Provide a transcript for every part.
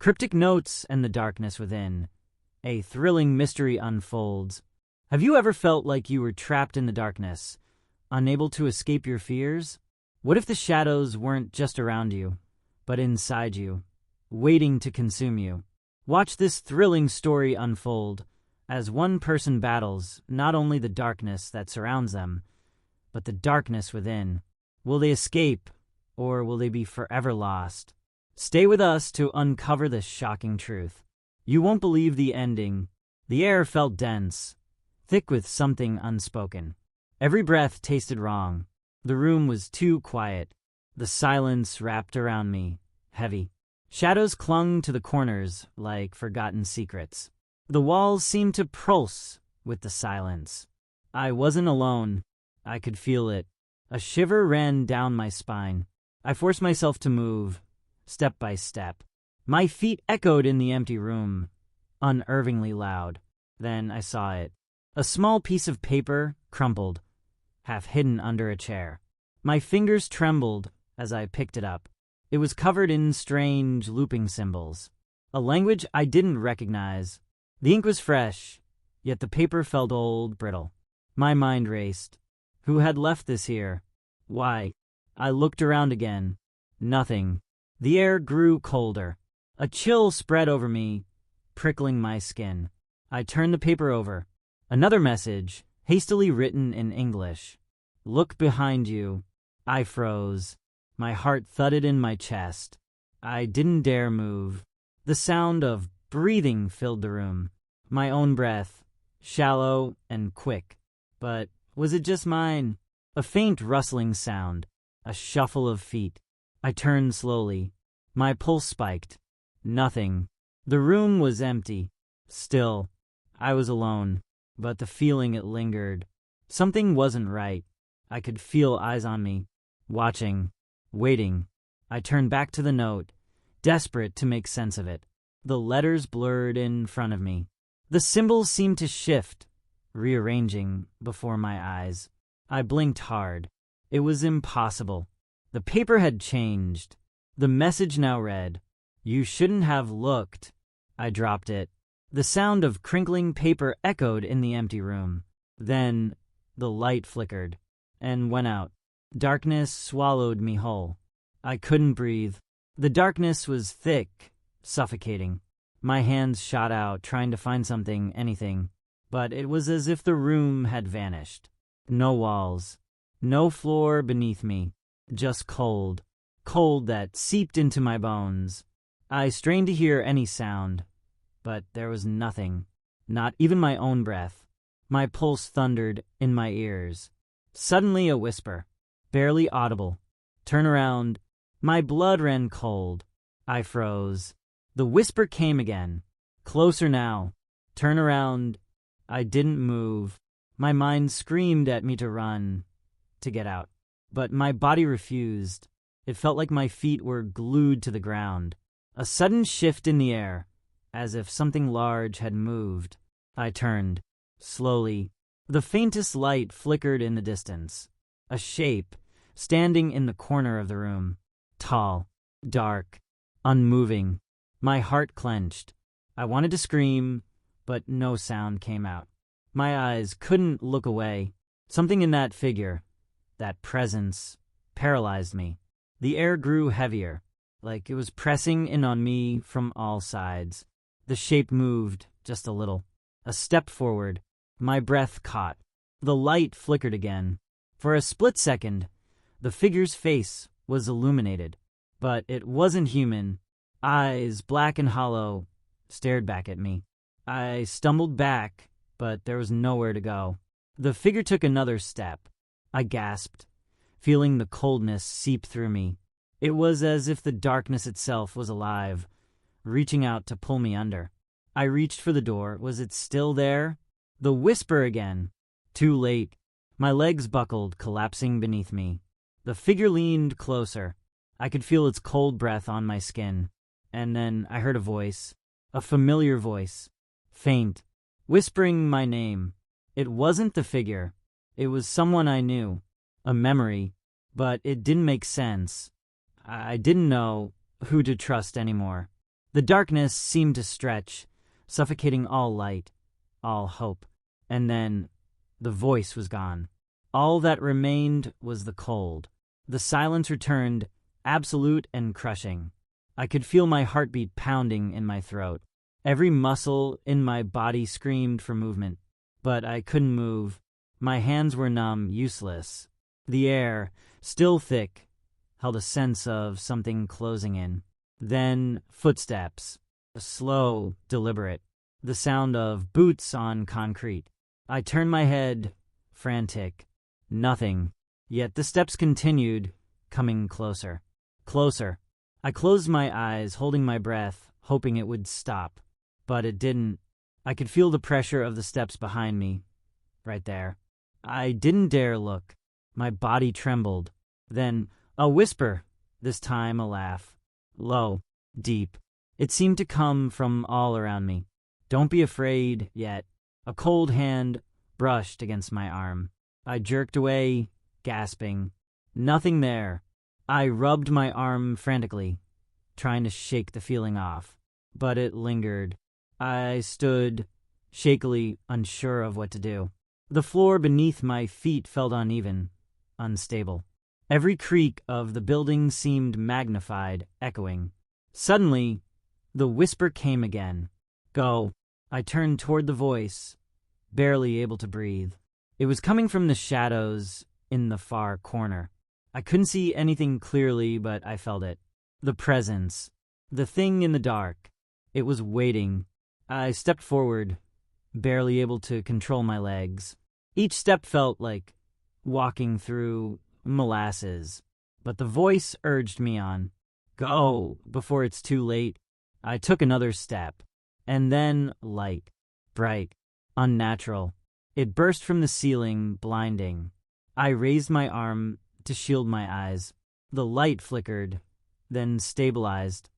Cryptic notes and the darkness within. A thrilling mystery unfolds. Have you ever felt like you were trapped in the darkness, unable to escape your fears? What if the shadows weren't just around you, but inside you, waiting to consume you? Watch this thrilling story unfold as one person battles not only the darkness that surrounds them, but the darkness within. Will they escape, or will they be forever lost? Stay with us to uncover this shocking truth. You won't believe the ending. The air felt dense, thick with something unspoken. Every breath tasted wrong. The room was too quiet. The silence wrapped around me, heavy. Shadows clung to the corners like forgotten secrets. The walls seemed to pulse with the silence. I wasn't alone. I could feel it. A shiver ran down my spine. I forced myself to move, step by step. My feet echoed in the empty room, unnervingly loud. Then I saw it. A small piece of paper, crumpled, half hidden under a chair. My fingers trembled as I picked it up. It was covered in strange, looping symbols, a language I didn't recognize. The ink was fresh, yet the paper felt old, brittle. My mind raced. Who had left this here? Why? I looked around again. Nothing. The air grew colder. A chill spread over me, prickling my skin. I turned the paper over. Another message, hastily written in English. Look behind you. I froze. My heart thudded in my chest. I didn't dare move. The sound of breathing filled the room. My own breath, shallow and quick. But was it just mine? A faint rustling sound, a shuffle of feet. I turned slowly. My pulse spiked. Nothing. The room was empty. Still, I was alone, but the feeling it lingered. Something wasn't right. I could feel eyes on me, watching, waiting. I turned back to the note, desperate to make sense of it. The letters blurred in front of me. The symbols seemed to shift, rearranging before my eyes. I blinked hard. It was impossible. The paper had changed. The message now read, "You shouldn't have looked." I dropped it. The sound of crinkling paper echoed in the empty room. Then the light flickered and went out. Darkness swallowed me whole. I couldn't breathe. The darkness was thick, suffocating. My hands shot out, trying to find something, anything. But it was as if the room had vanished. No walls, no floor beneath me, just cold. Cold that seeped into my bones. I strained to hear any sound, but there was nothing, not even my own breath. My pulse thundered in my ears. Suddenly a whisper, barely audible. Turn around. My blood ran cold. I froze. The whisper came again. Closer now. Turn around. I didn't move. My mind screamed at me to run, to get out. But my body refused. It felt like my feet were glued to the ground. A sudden shift in the air, as if something large had moved. I turned, slowly. The faintest light flickered in the distance. A shape, standing in the corner of the room. Tall, dark, unmoving. My heart clenched. I wanted to scream, but no sound came out. My eyes couldn't look away. Something in that figure, that presence, paralyzed me. The air grew heavier, like it was pressing in on me from all sides. The shape moved just a little. A step forward. My breath caught. The light flickered again. For a split second, the figure's face was illuminated. But it wasn't human. Eyes, black and hollow, stared back at me. I stumbled back, but there was nowhere to go. The figure took another step. I gasped, feeling the coldness seep through me. It was as if the darkness itself was alive, reaching out to pull me under. I reached for the door. Was it still there? The whisper again. Too late. My legs buckled, collapsing beneath me. The figure leaned closer. I could feel its cold breath on my skin. And then I heard a voice, a familiar voice, faint, whispering my name. It wasn't the figure. It was someone I knew, a memory, but it didn't make sense. I didn't know who to trust anymore. The darkness seemed to stretch, suffocating all light, all hope. And then the voice was gone. All that remained was the cold. The silence returned, absolute and crushing. I could feel my heartbeat pounding in my throat. Every muscle in my body screamed for movement, but I couldn't move. My hands were numb, useless. The air, still thick, held a sense of something closing in. Then footsteps, slow, deliberate, the sound of boots on concrete. I turned my head, frantic. Nothing. Yet the steps continued, coming closer. Closer. I closed my eyes, holding my breath, hoping it would stop. But it didn't. I could feel the pressure of the steps behind me, right there. I didn't dare look. My body trembled. Then a whisper, this time a laugh. Low, deep. It seemed to come from all around me. Don't be afraid yet. A cold hand brushed against my arm. I jerked away, gasping. Nothing there. I rubbed my arm frantically, trying to shake the feeling off. But it lingered. I stood, shakily unsure of what to do. The floor beneath my feet felt uneven, unstable. Every creak of the building seemed magnified, echoing. Suddenly, the whisper came again. Go. I turned toward the voice, barely able to breathe. It was coming from the shadows in the far corner. I couldn't see anything clearly, but I felt it. The presence. The thing in the dark. It was waiting. I stepped forward, barely able to control my legs. Each step felt like walking through molasses, but the voice urged me on. Go, before it's too late. I took another step, and then light, bright, unnatural. It burst from the ceiling, blinding. I raised my arm to shield my eyes. The light flickered, then stabilized.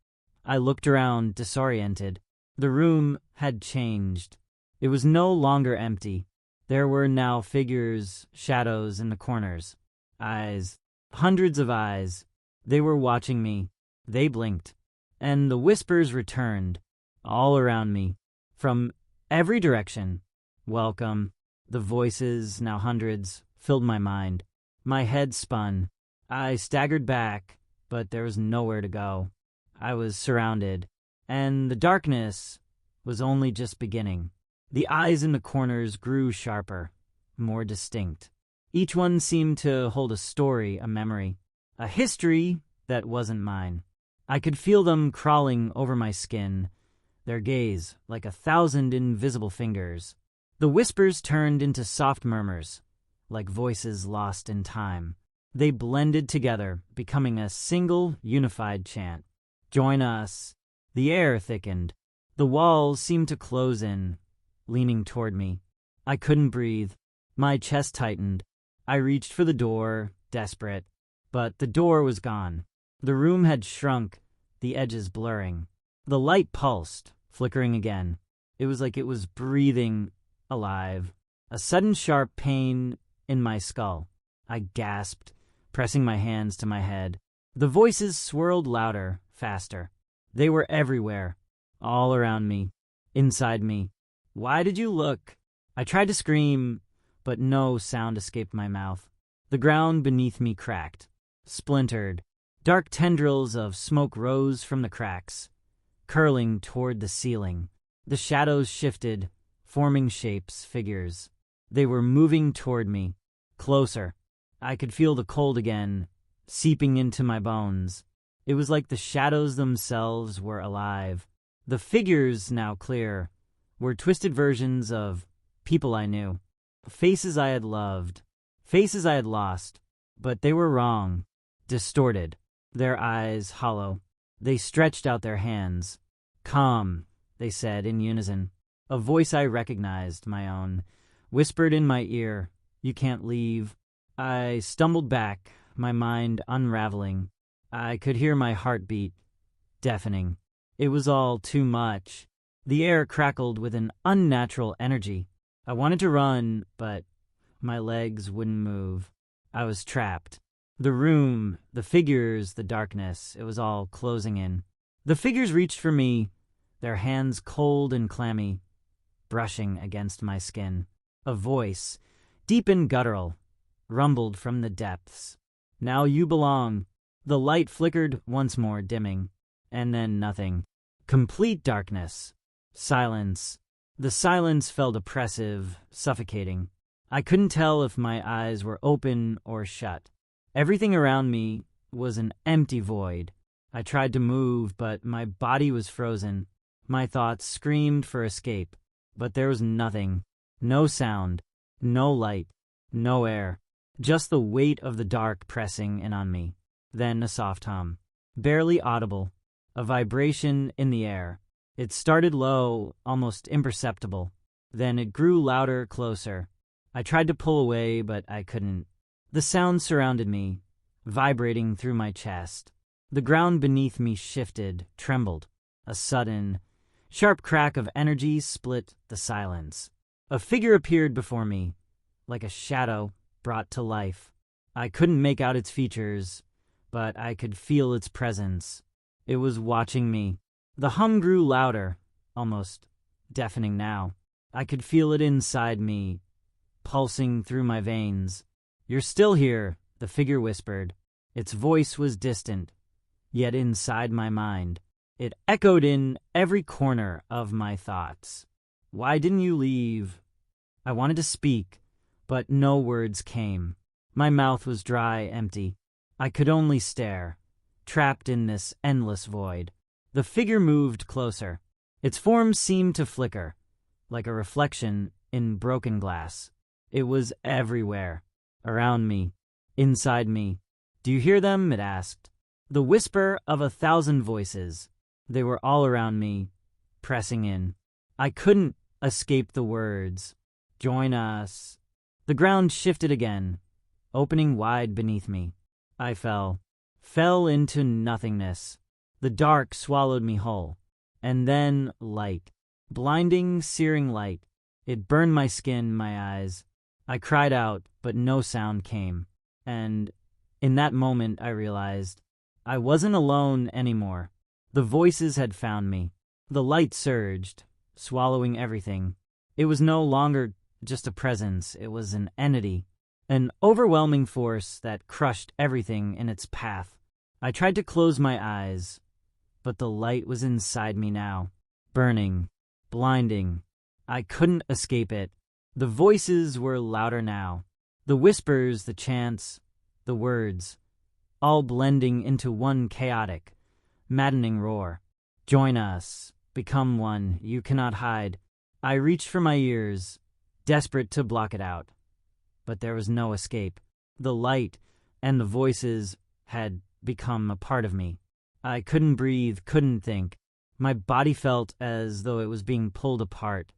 I looked around, disoriented. The room had changed. It was no longer empty. There were now figures, shadows in the corners. Eyes. Hundreds of eyes. They were watching me. They blinked. And the whispers returned, all around me, from every direction. Welcome. The voices, now hundreds, filled my mind. My head spun. I staggered back, but there was nowhere to go. I was surrounded, and the darkness was only just beginning. The eyes in the corners grew sharper, more distinct. Each one seemed to hold a story, a memory, a history that wasn't mine. I could feel them crawling over my skin, their gaze like 1,000 invisible fingers. The whispers turned into soft murmurs, like voices lost in time. They blended together, becoming a single, unified chant. Join us. The air thickened. The walls seemed to close in, leaning toward me. I couldn't breathe. My chest tightened. I reached for the door, desperate. But the door was gone. The room had shrunk, the edges blurring. The light pulsed, flickering again. It was like it was breathing, alive. A sudden sharp pain in my skull. I gasped, pressing my hands to my head. The voices swirled louder, faster. They were everywhere, all around me, inside me. Why did you look? I tried to scream, but no sound escaped my mouth. The ground beneath me cracked, splintered. Dark tendrils of smoke rose from the cracks, curling toward the ceiling. The shadows shifted, forming shapes, figures. They were moving toward me, closer. I could feel the cold again, seeping into my bones. It was like the shadows themselves were alive. The figures, now clear, were twisted versions of people I knew. Faces I had loved, faces I had lost, but they were wrong, distorted. Their eyes hollow. They stretched out their hands. Come, they said in unison. A voice I recognized, my own, whispered in my ear, you can't leave. I stumbled back, my mind unraveling. I could hear my heartbeat, deafening. It was all too much. The air crackled with an unnatural energy. I wanted to run, but my legs wouldn't move. I was trapped. The room, the figures, the darkness, it was all closing in. The figures reached for me, their hands cold and clammy, brushing against my skin. A voice, deep and guttural, rumbled from the depths. "Now you belong." The light flickered once more, dimming, and then nothing. Complete darkness. Silence. The silence felt oppressive, suffocating. I couldn't tell if my eyes were open or shut. Everything around me was an empty void. I tried to move, but my body was frozen. My thoughts screamed for escape, but there was nothing. No sound, no light, no air. Just the weight of the dark pressing in on me. Then a soft hum, barely audible, a vibration in the air. It started low, almost imperceptible. Then it grew louder, closer. I tried to pull away, but I couldn't. The sound surrounded me, vibrating through my chest. The ground beneath me shifted, trembled. A sudden, sharp crack of energy split the silence. A figure appeared before me, like a shadow brought to life. I couldn't make out its features, but I could feel its presence. It was watching me. The hum grew louder, almost deafening now. I could feel it inside me, pulsing through my veins. "You're still here," the figure whispered. Its voice was distant, yet inside my mind. It echoed in every corner of my thoughts. "Why didn't you leave?" I wanted to speak, but no words came. My mouth was dry, empty. I could only stare, trapped in this endless void. The figure moved closer. Its form seemed to flicker, like a reflection in broken glass. It was everywhere, around me, inside me. "Do you hear them?" it asked. The whisper of 1,000 voices. They were all around me, pressing in. I couldn't escape the words. "Join us." The ground shifted again, opening wide beneath me. I fell into nothingness. The dark swallowed me whole. And then light. Blinding, searing light. It burned my skin, my eyes. I cried out, but no sound came. And in that moment, I realized I wasn't alone anymore. The voices had found me. The light surged, swallowing everything. It was no longer just a presence. It was an entity, an overwhelming force that crushed everything in its path. I tried to close my eyes, but the light was inside me now, burning, blinding. I couldn't escape it. The voices were louder now. The whispers, the chants, the words, all blending into one chaotic, maddening roar. "Join us. Become one. You cannot hide." I reached for my ears, desperate to block it out. But there was no escape. The light and the voices had become a part of me. I couldn't breathe, couldn't think. My body felt as though it was being pulled apart,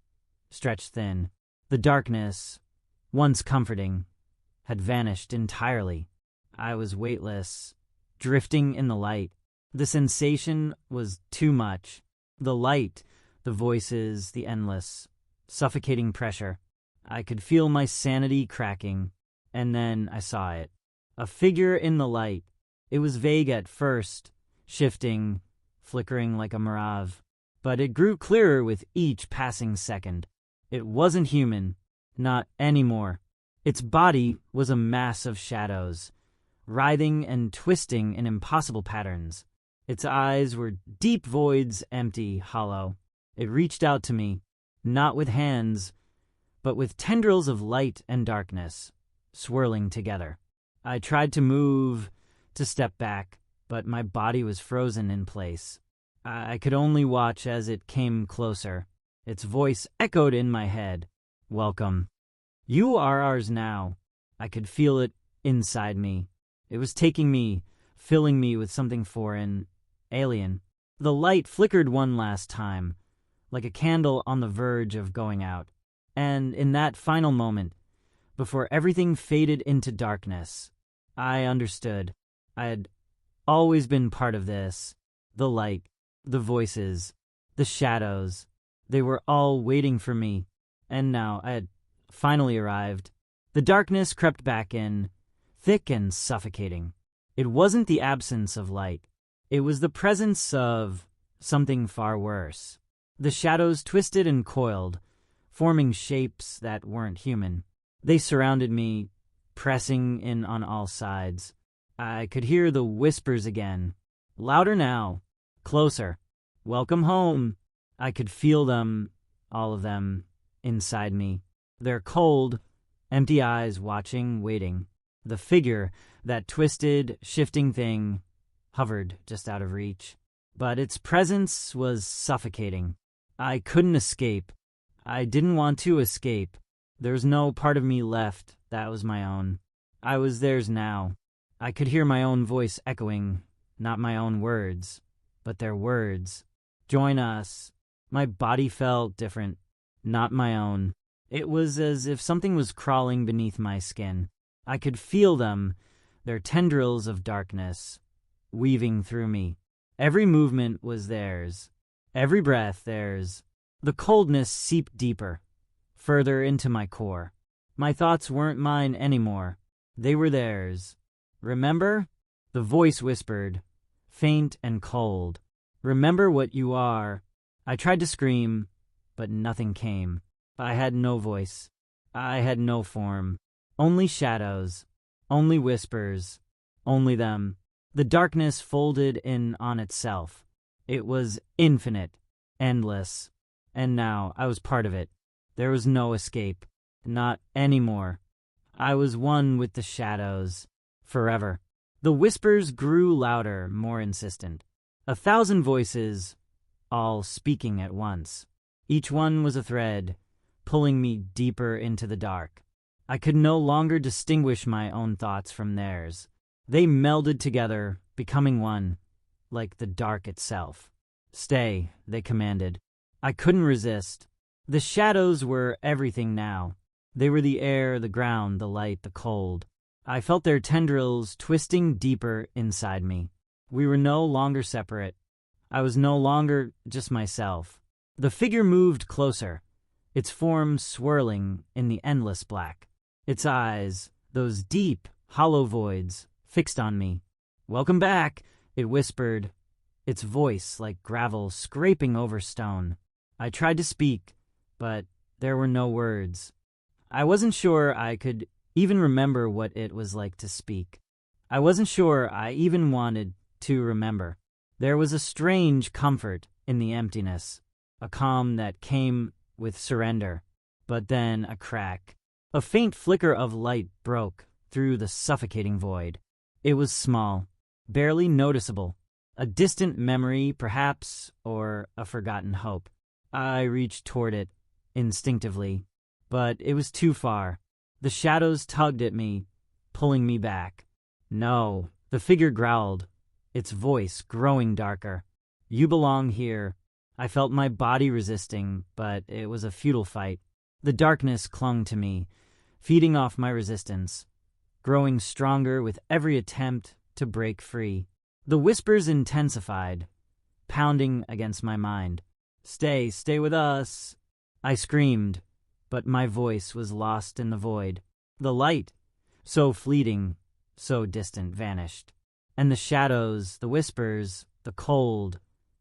stretched thin. The darkness, once comforting, had vanished entirely. I was weightless, drifting in the light. The sensation was too much. The light, the voices, the endless, suffocating pressure. I could feel my sanity cracking, and then I saw it. A figure in the light. It was vague at first, shifting, flickering like a mirage, but it grew clearer with each passing second. It wasn't human, not anymore. Its body was a mass of shadows, writhing and twisting in impossible patterns. Its eyes were deep voids, empty, hollow. It reached out to me, not with hands, but with tendrils of light and darkness, swirling together. I tried to move, to step back, but my body was frozen in place. I could only watch as it came closer. Its voice echoed in my head. "Welcome. You are ours now." I could feel it inside me. It was taking me, filling me with something foreign, alien. The light flickered one last time, like a candle on the verge of going out. And in that final moment, before everything faded into darkness, I understood. I had always been part of this. The light, the voices, the shadows, they were all waiting for me. And now I had finally arrived. The darkness crept back in, thick and suffocating. It wasn't the absence of light. It was the presence of something far worse. The shadows twisted and coiled, forming shapes that weren't human. They surrounded me, pressing in on all sides. I could hear the whispers again. Louder now. Closer. Welcome home. I could feel them, all of them, inside me. Their cold, empty eyes watching, waiting. The figure, that twisted, shifting thing, hovered just out of reach. But its presence was suffocating. I couldn't escape. I didn't want to escape. There was no part of me left that was my own. I was theirs now. I could hear my own voice echoing, not my own words, but their words. Join us. My body felt different, not my own. It was as if something was crawling beneath my skin. I could feel them, their tendrils of darkness, weaving through me. Every movement was theirs, every breath theirs. The coldness seeped deeper, further into my core. My thoughts weren't mine anymore. They were theirs. Remember? The voice whispered, faint and cold. Remember what you are. I tried to scream, but nothing came. I had no voice. I had no form. Only shadows. Only whispers. Only them. The darkness folded in on itself. It was infinite, endless. And now I was part of it. There was no escape. Not anymore. I was one with the shadows. Forever. The whispers grew louder, more insistent. 1,000 voices, all speaking at once. Each one was a thread, pulling me deeper into the dark. I could no longer distinguish my own thoughts from theirs. They melded together, becoming one, like the dark itself. Stay, they commanded. I couldn't resist. The shadows were everything now. They were the air, the ground, the light, the cold. I felt their tendrils twisting deeper inside me. We were no longer separate. I was no longer just myself. The figure moved closer, its form swirling in the endless black. Its eyes, those deep, hollow voids, fixed on me. Welcome back, it whispered, its voice like gravel scraping over stone. I tried to speak, but there were no words. I wasn't sure I could even remember what it was like to speak. I wasn't sure I even wanted to remember. There was a strange comfort in the emptiness, a calm that came with surrender, but then a crack. A faint flicker of light broke through the suffocating void. It was small, barely noticeable, a distant memory, perhaps, or a forgotten hope. I reached toward it, instinctively, but it was too far. The shadows tugged at me, pulling me back. No, the figure growled, its voice growing darker. You belong here. I felt my body resisting, but it was a futile fight. The darkness clung to me, feeding off my resistance, growing stronger with every attempt to break free. The whispers intensified, pounding against my mind. Stay with us. I screamed, but my voice was lost in the void. The light, so fleeting, so distant, vanished. And the shadows, the whispers, the cold,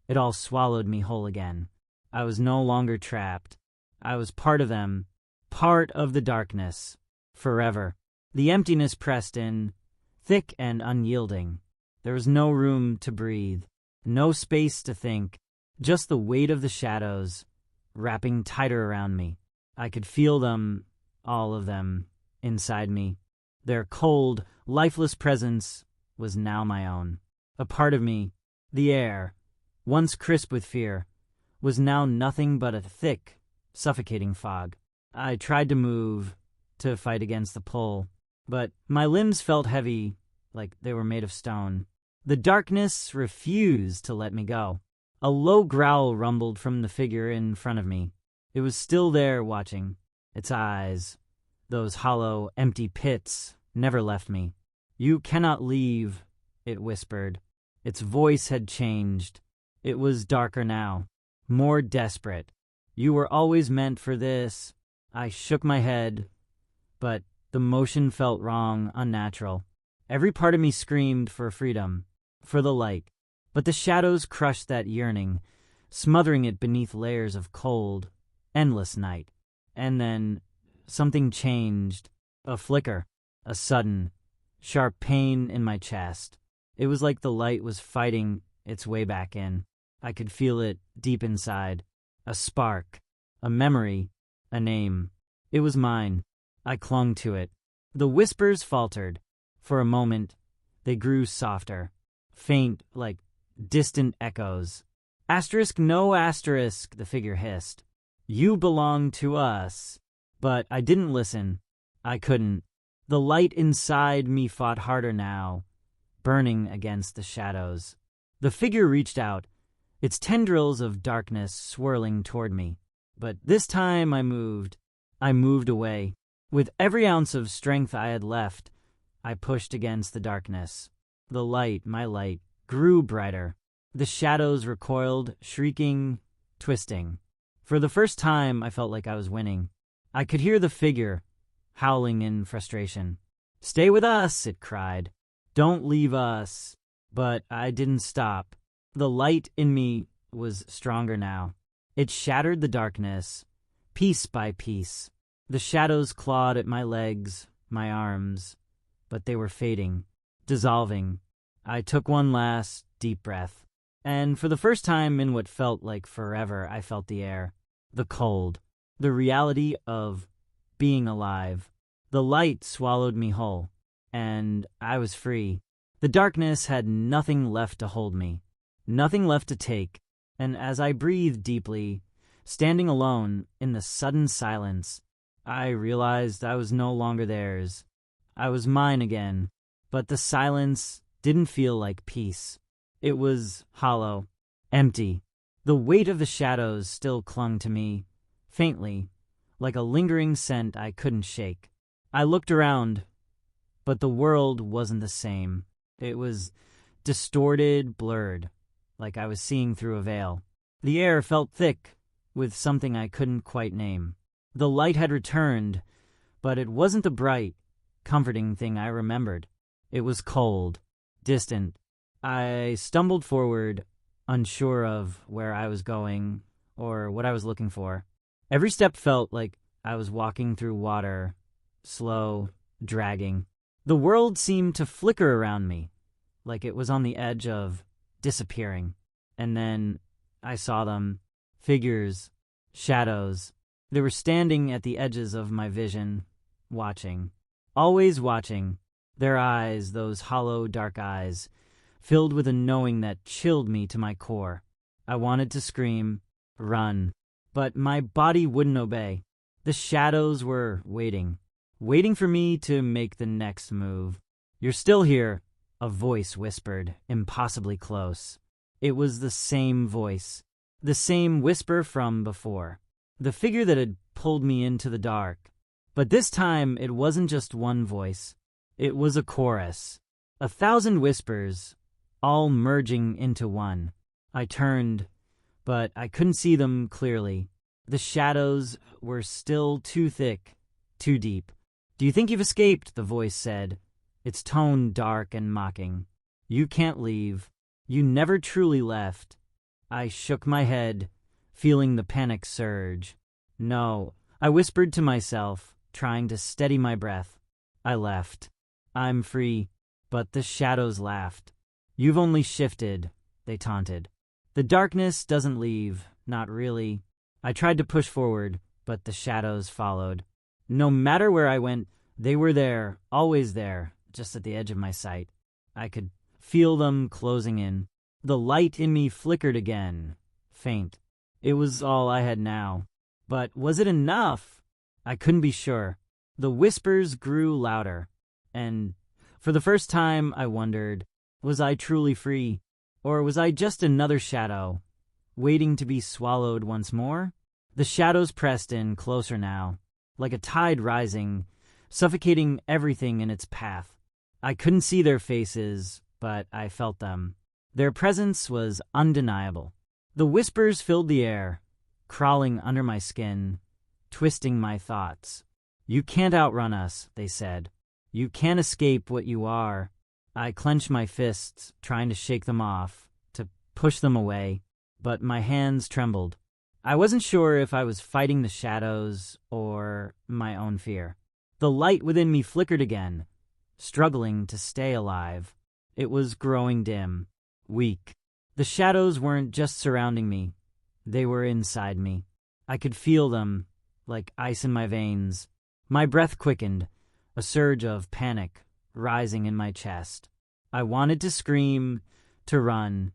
it all swallowed me whole again. I was no longer trapped. I was part of them, part of the darkness, forever. The emptiness pressed in, thick and unyielding. There was no room to breathe, no space to think, just the weight of the shadows, wrapping tighter around me. I could feel them, all of them, inside me. Their cold, lifeless presence was now my own. A part of me, the air, once crisp with fear, was now nothing but a thick, suffocating fog. I tried to move, to fight against the pull, but my limbs felt heavy, like they were made of stone. The darkness refused to let me go. A low growl rumbled from the figure in front of me. It was still there watching. Its eyes, those hollow, empty pits, never left me. You cannot leave, it whispered. Its voice had changed. It was darker now, more desperate. You were always meant for this. I shook my head, but the motion felt wrong, unnatural. Every part of me screamed for freedom, for the light. But the shadows crushed that yearning, smothering it beneath layers of cold, endless night. And then something changed. A flicker, a sudden, sharp pain in my chest. It was like the light was fighting its way back in. I could feel it deep inside. A spark, a memory, a name. It was mine. I clung to it. The whispers faltered. For a moment, they grew softer, faint like distant echoes. Asterisk, no asterisk, the figure hissed. You belong to us. But I didn't listen. I couldn't. The light inside me fought harder now, burning against the shadows. The figure reached out, its tendrils of darkness swirling toward me. But this time I moved. I moved away. With every ounce of strength I had left, I pushed against the darkness. The light, my light, grew brighter. The shadows recoiled, shrieking, twisting. For the first time, I felt like I was winning. I could hear the figure, howling in frustration. Stay with us, it cried. Don't leave us. But I didn't stop. The light in me was stronger now. It shattered the darkness, piece by piece. The shadows clawed at my legs, my arms, but they were fading, dissolving. I took one last, deep breath. And for the first time in what felt like forever, I felt the air, the cold, the reality of being alive. The light swallowed me whole, and I was free. The darkness had nothing left to hold me, nothing left to take. And as I breathed deeply, standing alone in the sudden silence, I realized I was no longer theirs. I was mine again, but the silence didn't feel like peace. It was hollow, empty. The weight of the shadows still clung to me, faintly, like a lingering scent I couldn't shake. I looked around, but the world wasn't the same. It was distorted, blurred, like I was seeing through a veil. The air felt thick with something I couldn't quite name. The light had returned, but it wasn't the bright, comforting thing I remembered. It was cold, distant. I stumbled forward, unsure of where I was going or what I was looking for. Every step felt like I was walking through water, slow, dragging. The world seemed to flicker around me, like it was on the edge of disappearing. And then I saw them, figures, shadows. They were standing at the edges of my vision, watching, always watching. Their eyes, those hollow, dark eyes, filled with a knowing that chilled me to my core. I wanted to scream, run, but my body wouldn't obey. The shadows were waiting for me to make the next move. You're still here, a voice whispered, impossibly close. It was the same voice, the same whisper from before. The figure that had pulled me into the dark. But this time, it wasn't just one voice. It was a chorus. 1,000 whispers, all merging into one. I turned, but I couldn't see them clearly. The shadows were still too thick, too deep. Do you think you've escaped? The voice said, its tone dark and mocking. You can't leave. You never truly left. I shook my head, feeling the panic surge. No, I whispered to myself, trying to steady my breath. I left. I'm free. But the shadows laughed. You've only shifted, they taunted. The darkness doesn't leave, not really. I tried to push forward, but the shadows followed. No matter where I went, they were there, always there, just at the edge of my sight. I could feel them closing in. The light in me flickered again, faint. It was all I had now. But was it enough? I couldn't be sure. The whispers grew louder, and for the first time I wondered, was I truly free? Or was I just another shadow, waiting to be swallowed once more? The shadows pressed in closer now, like a tide rising, suffocating everything in its path. I couldn't see their faces, but I felt them. Their presence was undeniable. The whispers filled the air, crawling under my skin, twisting my thoughts. You can't outrun us, they said. You can't escape what you are. I clenched my fists, trying to shake them off, to push them away, but my hands trembled. I wasn't sure if I was fighting the shadows or my own fear. The light within me flickered again, struggling to stay alive. It was growing dim, weak. The shadows weren't just surrounding me. They were inside me. I could feel them, like ice in my veins. My breath quickened, a surge of panic rising in my chest. I wanted to scream, to run,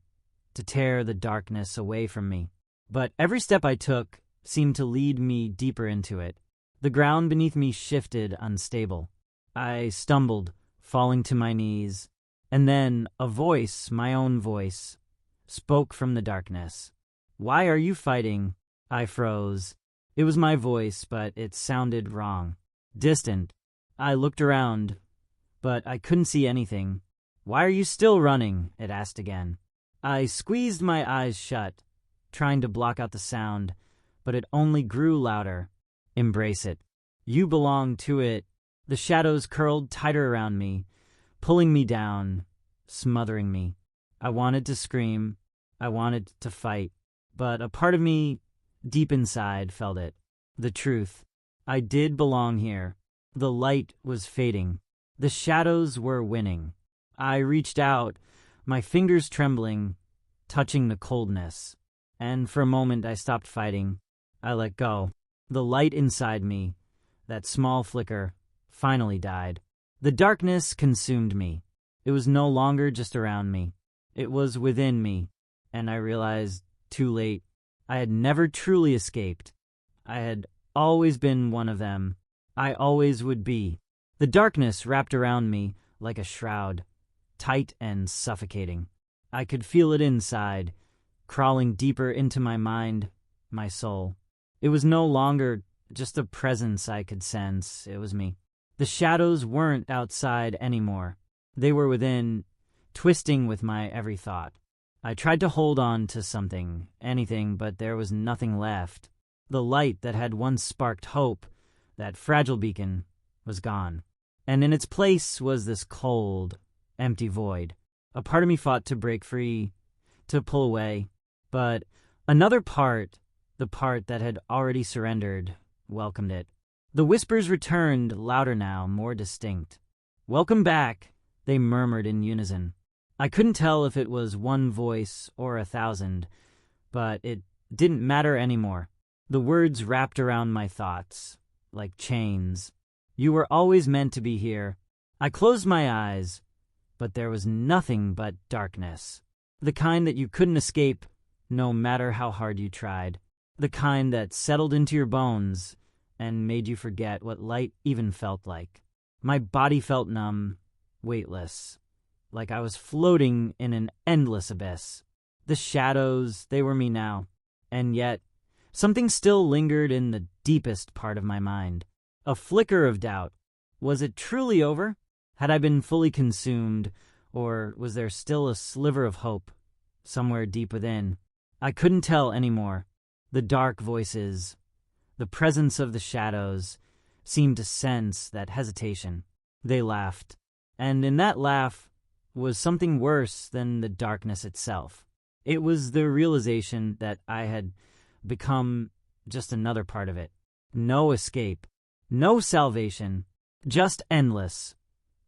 to tear the darkness away from me. But every step I took seemed to lead me deeper into it. The ground beneath me shifted unstable. I stumbled, falling to my knees. And then a voice, my own voice, spoke from the darkness. "Why are you fighting?" I froze. It was my voice, but it sounded wrong. Distant. I looked around, but I couldn't see anything. "Why are you still running?" it asked again. I squeezed my eyes shut, trying to block out the sound, but it only grew louder. "Embrace it. You belong to it." The shadows curled tighter around me, pulling me down, smothering me. I wanted to scream. I wanted to fight. But a part of me, deep inside, felt it. The truth. I did belong here. The light was fading. The shadows were winning. I reached out, my fingers trembling, touching the coldness. And for a moment I stopped fighting. I let go. The light inside me, that small flicker, finally died. The darkness consumed me. It was no longer just around me. It was within me, and I realized, too late, I had never truly escaped. I had always been one of them. I always would be. The darkness wrapped around me like a shroud, tight and suffocating. I could feel it inside, crawling deeper into my mind, my soul. It was no longer just a presence I could sense. It was me. The shadows weren't outside anymore. They were within, twisting with my every thought. I tried to hold on to something, anything, but there was nothing left. The light that had once sparked hope, that fragile beacon, was gone. And in its place was this cold, empty void. A part of me fought to break free, to pull away. But another part, the part that had already surrendered, welcomed it. The whispers returned, louder now, more distinct. "Welcome back," they murmured in unison. I couldn't tell if it was one voice or 1,000, but it didn't matter anymore. The words wrapped around my thoughts, like chains. "You were always meant to be here." I closed my eyes, but there was nothing but darkness. The kind that you couldn't escape, no matter how hard you tried. The kind that settled into your bones and made you forget what light even felt like. My body felt numb, weightless, like I was floating in an endless abyss. The shadows, they were me now. And yet, something still lingered in the deepest part of my mind. A flicker of doubt. Was it truly over? Had I been fully consumed, or was there still a sliver of hope, somewhere deep within? I couldn't tell anymore. The dark voices, the presence of the shadows, seemed to sense that hesitation. They laughed, and in that laugh was something worse than the darkness itself. It was the realization that I had become just another part of it. No escape, no salvation, just endless,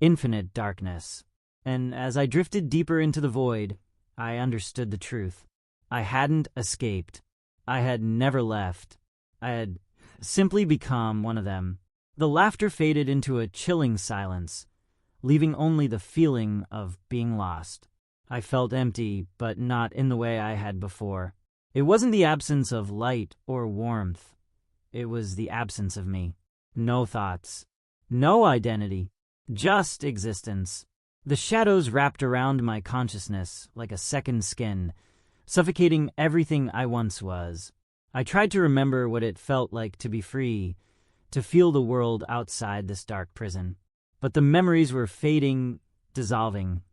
infinite darkness. And as I drifted deeper into the void, I understood the truth. I hadn't escaped. I had never left. I had simply become one of them. The laughter faded into a chilling silence, leaving only the feeling of being lost. I felt empty, but not in the way I had before. It wasn't the absence of light or warmth. It was the absence of me. No thoughts. No identity. Just existence. The shadows wrapped around my consciousness like a second skin, suffocating everything I once was. I tried to remember what it felt like to be free, to feel the world outside this dark prison. But the memories were fading, dissolving,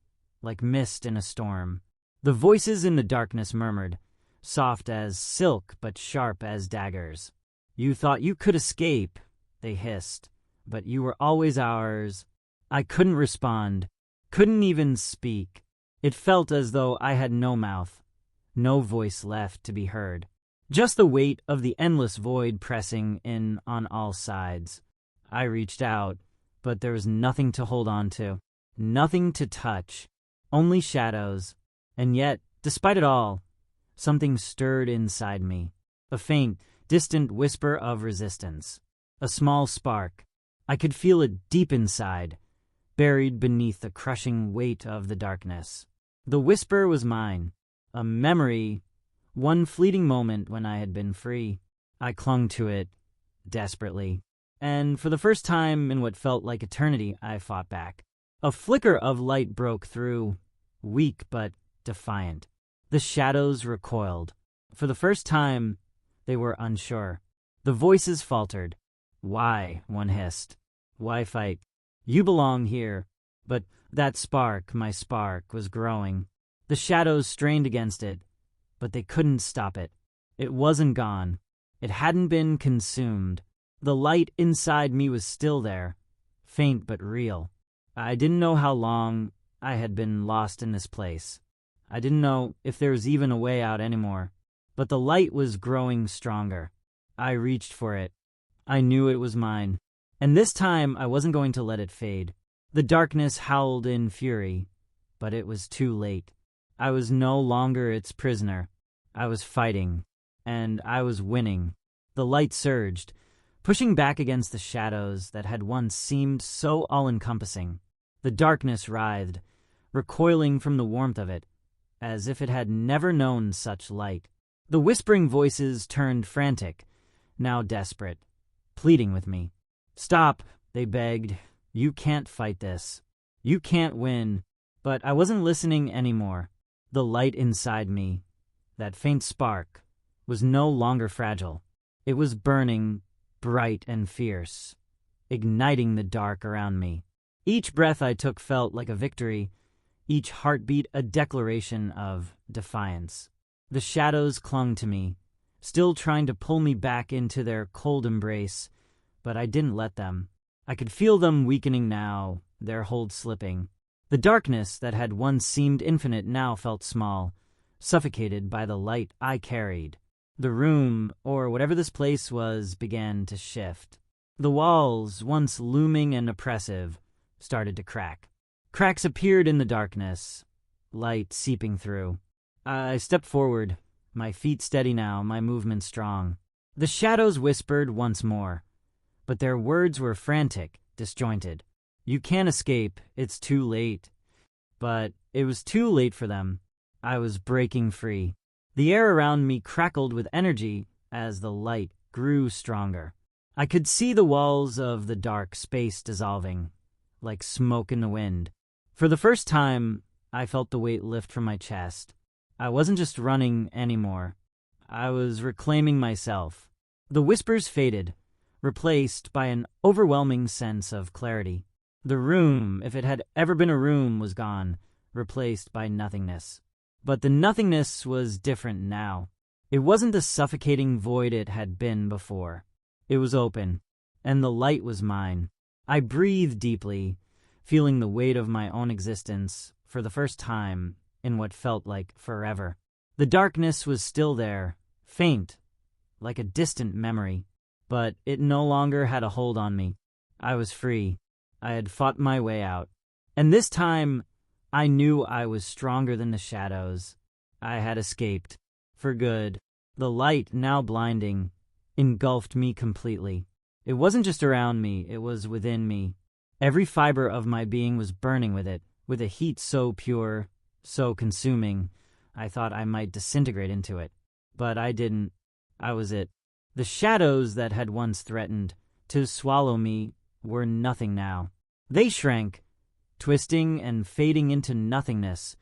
like mist in a storm. The voices in the darkness murmured, soft as silk but sharp as daggers. "You thought you could escape," they hissed, "but you were always ours." I couldn't respond, couldn't even speak. It felt as though I had no mouth, no voice left to be heard. Just the weight of the endless void pressing in on all sides. I reached out, but there was nothing to hold on to, nothing to touch, only shadows. And yet, despite it all, something stirred inside me, a faint, distant whisper of resistance, a small spark. I could feel it deep inside, buried beneath the crushing weight of the darkness. The whisper was mine, a memory, one fleeting moment when I had been free. I clung to it, desperately. And for the first time in what felt like eternity, I fought back. A flicker of light broke through, weak but defiant. The shadows recoiled. For the first time, they were unsure. The voices faltered. "Why?" one hissed. "Why fight? You belong here." But that spark, my spark, was growing. The shadows strained against it, but they couldn't stop it. It wasn't gone. It hadn't been consumed. The light inside me was still there, faint but real. I didn't know how long I had been lost in this place. I didn't know if there was even a way out anymore. But the light was growing stronger. I reached for it. I knew it was mine. And this time I wasn't going to let it fade. The darkness howled in fury, but it was too late. I was no longer its prisoner. I was fighting, and I was winning. The light surged, pushing back against the shadows that had once seemed so all-encompassing. The darkness writhed, recoiling from the warmth of it, as if it had never known such light. The whispering voices turned frantic, now desperate, pleading with me. "Stop," they begged. "You can't fight this. You can't win." But I wasn't listening anymore. The light inside me, that faint spark, was no longer fragile. It was burning, bright and fierce, igniting the dark around me. Each breath I took felt like a victory, each heartbeat a declaration of defiance. The shadows clung to me, still trying to pull me back into their cold embrace, but I didn't let them. I could feel them weakening now, their hold slipping. The darkness that had once seemed infinite now felt small, suffocated by the light I carried. The room, or whatever this place was, began to shift. The walls, once looming and oppressive, started to crack. Cracks appeared in the darkness, light seeping through. I stepped forward, my feet steady now, my movement strong. The shadows whispered once more, but their words were frantic, disjointed. "You can't escape, it's too late." But it was too late for them. I was breaking free. The air around me crackled with energy as the light grew stronger. I could see the walls of the dark space dissolving, like smoke in the wind. For the first time, I felt the weight lift from my chest. I wasn't just running anymore. I was reclaiming myself. The whispers faded, replaced by an overwhelming sense of clarity. The room, if it had ever been a room, was gone, replaced by nothingness. But the nothingness was different now. It wasn't the suffocating void it had been before. It was open, and the light was mine. I breathed deeply, feeling the weight of my own existence for the first time in what felt like forever. The darkness was still there, faint, like a distant memory, but it no longer had a hold on me. I was free. I had fought my way out. And this time, I knew I was stronger than the shadows. I had escaped. For good. The light, now blinding, engulfed me completely. It wasn't just around me, it was within me. Every fiber of my being was burning with it, with a heat so pure, so consuming, I thought I might disintegrate into it. But I didn't. I was it. The shadows that had once threatened to swallow me were nothing now. They shrank, twisting and fading into nothingness,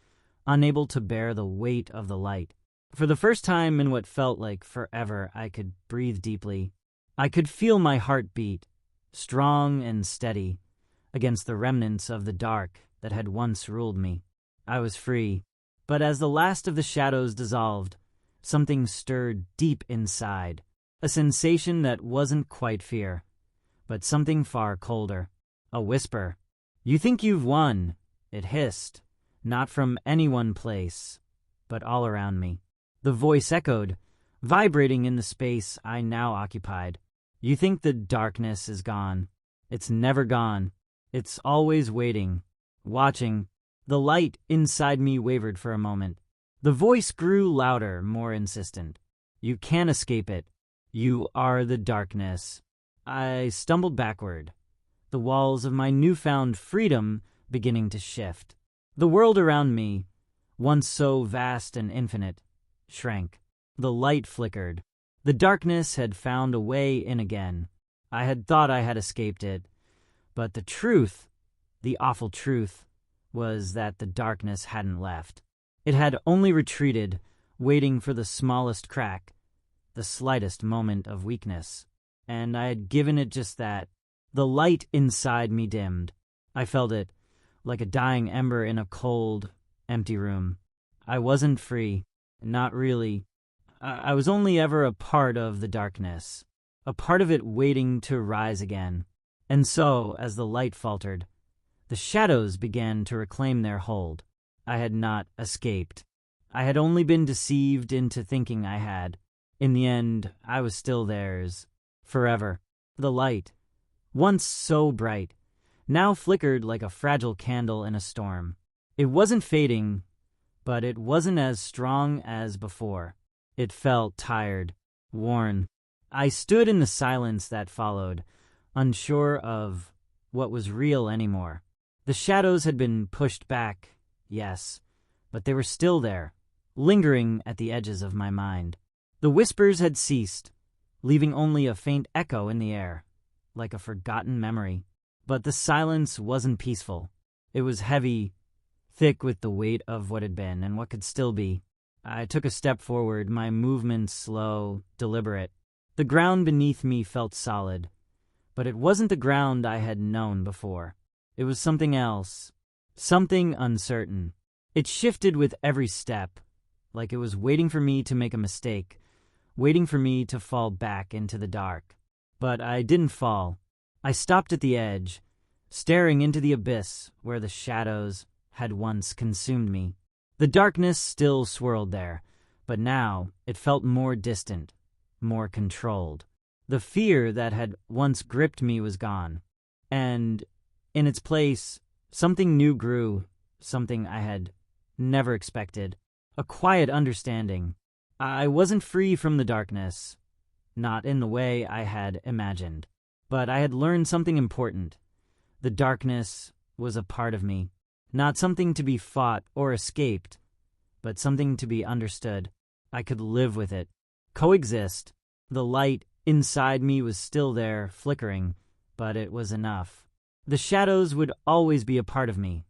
unable to bear the weight of the light. For the first time in what felt like forever, I could breathe deeply. I could feel my heart beat, strong and steady, against the remnants of the dark that had once ruled me. I was free, but as the last of the shadows dissolved, something stirred deep inside, a sensation that wasn't quite fear, but something far colder. A whisper. "You think you've won," it hissed, not from any one place, but all around me. The voice echoed, vibrating in the space I now occupied. You think the darkness is gone. It's never gone. It's always waiting, watching. The light inside me wavered for a moment. The voice grew louder, more insistent. You can't escape it. You are the darkness. I stumbled backward, the walls of my newfound freedom beginning to shift. The world around me, once so vast and infinite, shrank. The light flickered. The darkness had found a way in again. I had thought I had escaped it, but the truth, the awful truth, was that the darkness hadn't left. It had only retreated, waiting for the smallest crack, the slightest moment of weakness. And I had given it just that. The light inside me dimmed. I felt it, like a dying ember in a cold, empty room. I wasn't free. Not really. I was only ever a part of the darkness, a part of it waiting to rise again. And so, as the light faltered, the shadows began to reclaim their hold. I had not escaped. I had only been deceived into thinking I had. In the end, I was still theirs. Forever. The light, once so bright, now flickered like a fragile candle in a storm. It wasn't fading, but it wasn't as strong as before. It felt tired, worn. I stood in the silence that followed, unsure of what was real anymore. The shadows had been pushed back, yes, but they were still there, lingering at the edges of my mind. The whispers had ceased, leaving only a faint echo in the air, like a forgotten memory. But the silence wasn't peaceful. It was heavy, thick with the weight of what had been and what could still be. I took a step forward, my movements slow, deliberate. The ground beneath me felt solid, but it wasn't the ground I had known before. It was something else, something uncertain. It shifted with every step, like it was waiting for me to make a mistake, waiting for me to fall back into the dark. But I didn't fall. I stopped at the edge, staring into the abyss where the shadows had once consumed me. The darkness still swirled there, but now it felt more distant, more controlled. The fear that had once gripped me was gone, and in its place, something new grew, something I had never expected, a quiet understanding. I wasn't free from the darkness, not in the way I had imagined, but I had learned something important. The darkness was a part of me, not something to be fought or escaped, but something to be understood. I could live with it, coexist. The light inside me was still there, flickering, but it was enough. The shadows would always be a part of me,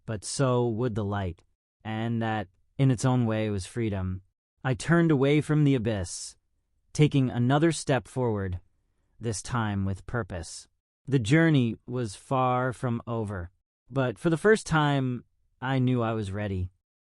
but so would the light, and that, in its own way, was freedom. I turned away from the abyss, taking another step forward, this time with purpose. The journey was far from over, but for the first time, I knew I was ready.